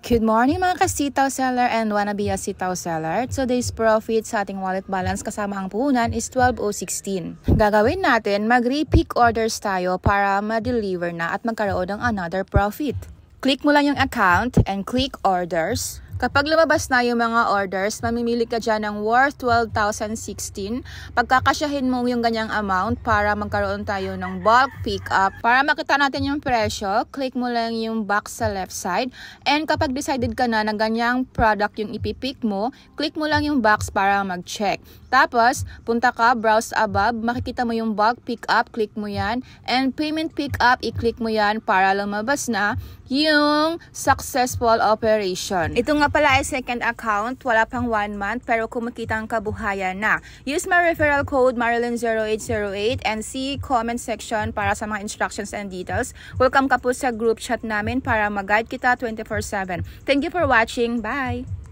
Good morning mga ka-sitaw seller and wannabe a sitaw seller. Today's profit sa ating wallet balance kasama ang puhunan is 12,016. Gagawin natin, mag-repick orders tayo para ma-deliver na at magkaroon ng another profit. Click mo lang yung account and click orders. Kapag lumabas na yung mga orders, mamimili ka dyan ng worth 12,016. Pagkakasyahin mo yung ganyang amount para magkaroon tayo ng bulk pick-up. Para makita natin yung presyo, click mo lang yung box sa left side. And kapag decided ka na ganyang product yung ipipick mo, click mo lang yung box para mag-check. Tapos, punta ka, browse above, makikita mo yung bulk pick-up, click mo yan. And payment pick-up, i-click mo yan para lumabas na yung successful operation. Ito nga pala ay second account, wala pang 1 month pero kumikita ang kabuhayan na. Use my referral code Marilyn0808 and see comment section para sa mga instructions and details. Welcome ka po sa group chat namin para mag-guide kita 24/7. Thank you for watching. Bye!